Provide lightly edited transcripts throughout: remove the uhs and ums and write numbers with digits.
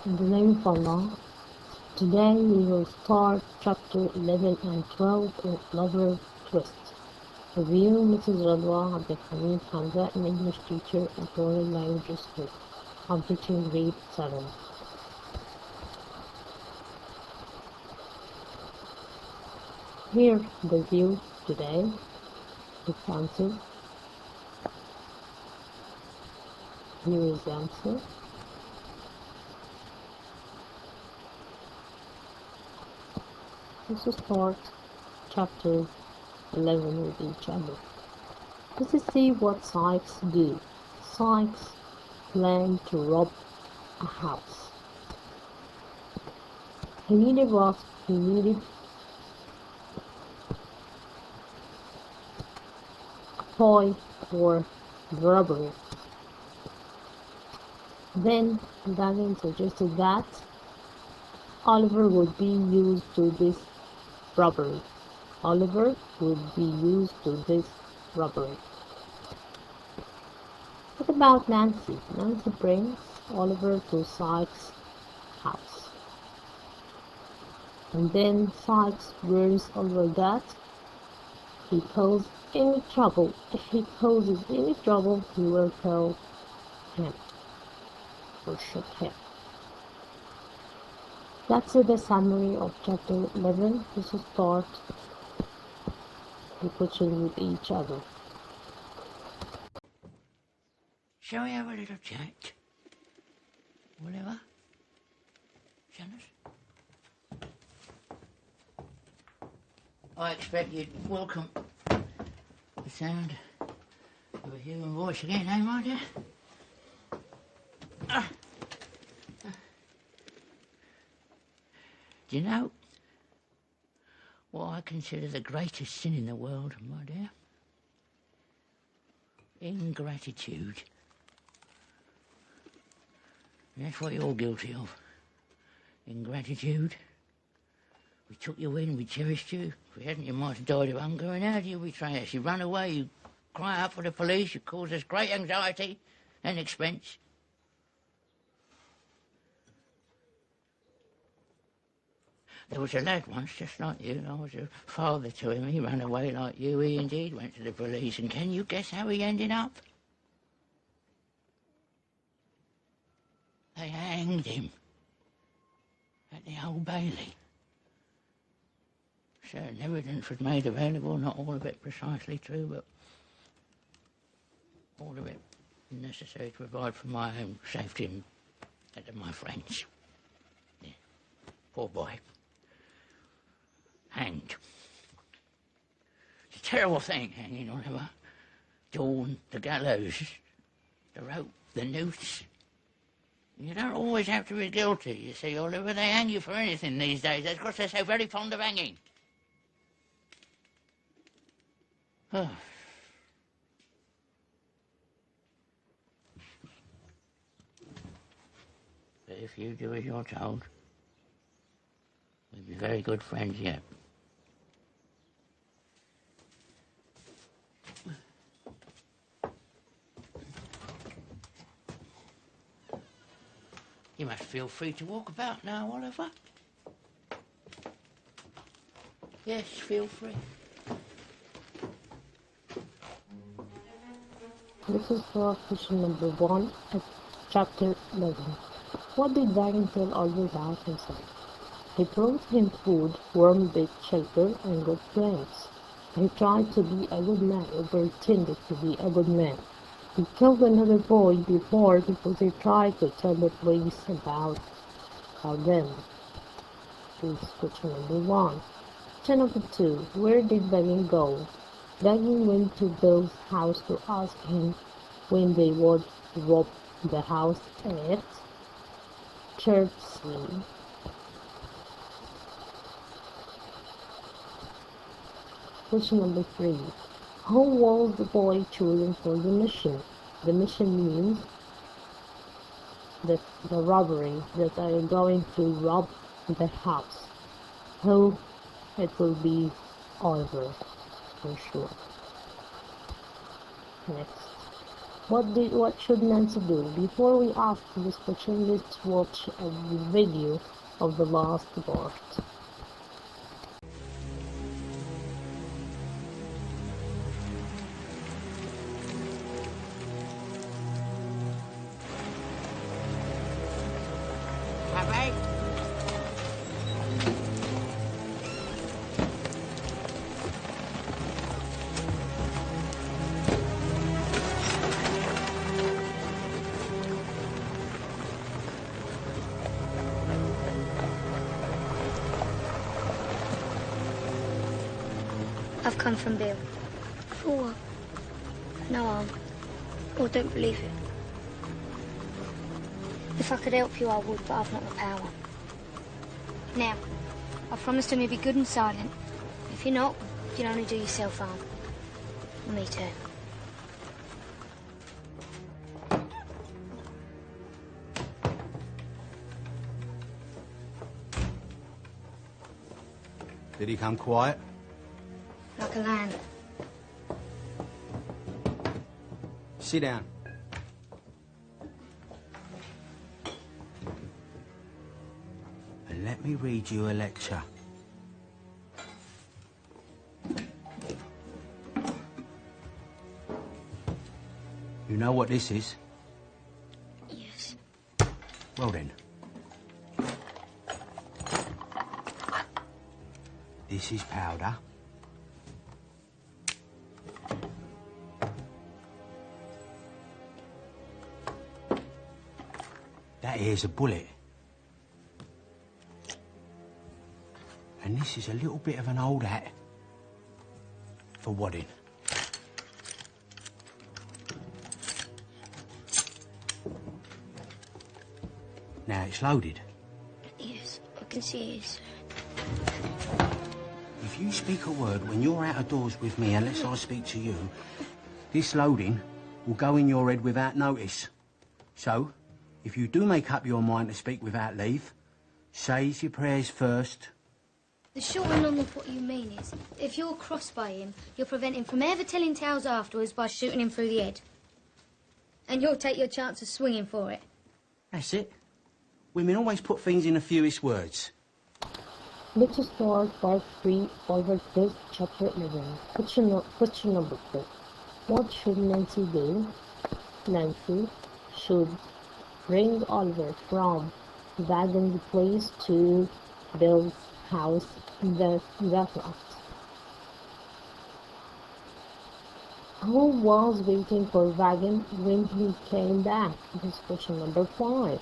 In the name of Allah, today we will start chapter 11 and 12 of Lover Twist. Review Mrs. Radwa Abdulhamid Hamza, an English teacher at Royal Language School, completing grade 7. Here the view today is answer. Here is the answer. Let's start chapter 11 with each other. Let's see what Sykes do. Sykes planned to rob a house. He needed a toy for the robbery. Then Daniel suggested that Oliver would be used to this robbery. Oliver would be used to this robbery. What about Nancy? Nancy brings Oliver to Sykes' house. And then Sykes warns Oliver that if he causes any trouble, he will kill him or shoot him. That's the summary of chapter 11. Let's start the question with each other. Shall we have a little chat? Whatever? Shannon? I expect you'd welcome the sound of a human voice again, eh, my dear? Do you know what I consider the greatest sin in the world, my dear? Ingratitude. And that's what you're guilty of. Ingratitude. We took you in, we cherished you. If we hadn't, you might have died of hunger. And how do you betray us? You run away, you cry out for the police, you cause us great anxiety and expense. There was a lad once, just like you. I was a father to him. He ran away like you. He indeed went to the police. And can you guess how he ended up? They hanged him at the Old Bailey. Certain evidence was made available, not all of it precisely true, but all of it necessary to provide for my own safety and that of my friends. Yeah. Poor boy. Hanged. It's a terrible thing, hanging, Oliver. Dawn, the gallows, the rope, the noose. You don't always have to be guilty, you see, Oliver. They hang you for anything these days. That's because they're so very fond of hanging. Oh. But if you do as you're told, we'll be very good friends yet. You must feel free to walk about now, Oliver. Yes, feel free. This is for question number 1 at chapter 11. What did Dragon tell Oliver about himself? He promised him food, warm bed, shelter, and good friends. He tried to be a good man, or pretended to be a good man. He killed another boy before because he tried to tell the police about them. This is question number 1. Question number 2. Where did Dagin go? Dagin went to Bill's house to ask him when they would rob the house at Chertsey. Question number 3. How was the boy chosen for the mission? The mission means that the robbery, that they are going to rob the house. Who? It will be Oliver, for sure. Next. What should Nancy do? Before we ask this question, let's watch a video of the last part. Happy? I've come from Bill. For what? No harm. Or don't believe it. If I could help you, I would, but I've not the power. Now, I promised him you'd be good and silent. If you're not, you'll only do yourself harm. Me too. Did he come quiet? Like a lamb. Sit down. And let me read you a lecture. You know what this is? Yes. Well then. This is powder. That here's a bullet. And this is a little bit of an old hat for wadding. Now it's loaded. Yes, I can see it is. If you speak a word when you're out of doors with me, unless I speak to you, this loading will go in your head without notice. So, if you do make up your mind to speak without leave, say your prayers first. The short and long of what you mean is, if you're crossed by him, you'll prevent him from ever telling tales afterwards by shooting him through the head. And you'll take your chance of swinging for it. That's it. Women always put things in the fewest words. Let us start part 3 over this chapter 11. Question number 4. What should Nancy do? Nancy should bring Oliver from Wagon's place to Bill's house that night. Who was waiting for Wagon when he came back? This is question number 5.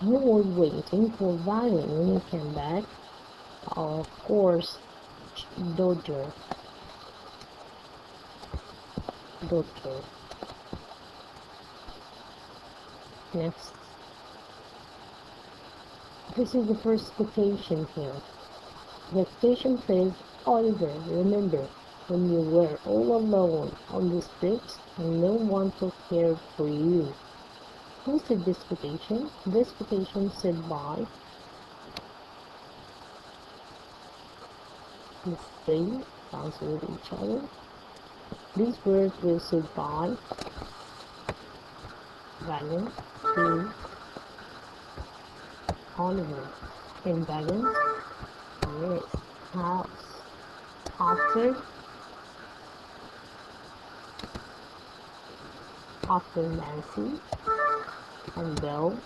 Who was waiting for Wagon when he came back? Of course, Dodger. Next. This is the first quotation here. The quotation says, Oliver, remember, when you were all alone on the streets and no one took care for you. Who said this quotation? This quotation said by Let's see, answer each other. These words were said by Wagon to Oliver. In Wagon, yes, house. After Nancy and Belle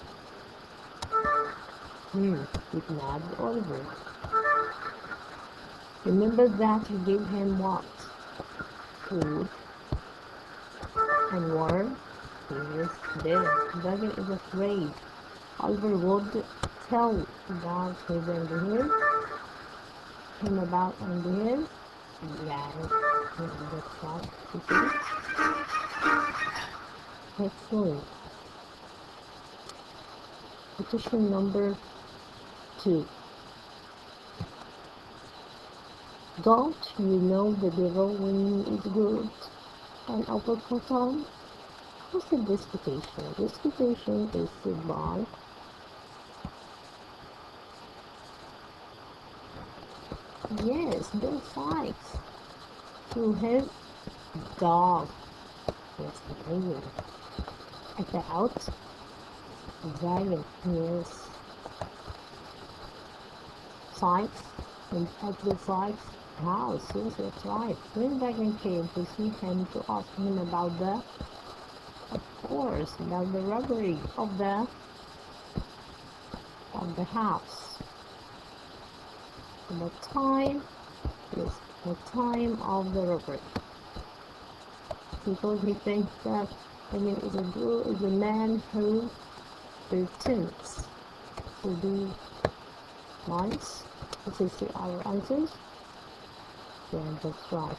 kidnapped Oliver. Remember that you gave him what? Food and water. He is dead. Wagon is afraid. Oliver would tell about his under him about under him. Yeah, that's right. Excellent. Petition number 2. Don't you know the devil when he is good and uppercut on? Who said this quotation? This quotation is said by yes, Bill Sykes to his dog. Yes, amazing. about driving his side and exercise house. Yes, that's right. When Dragon came to see him to ask him about about the robbery of the house. The time is the time of the robbery. Because he thinks that is a man who pretends to be nice. This is our answers. Yeah, that's right.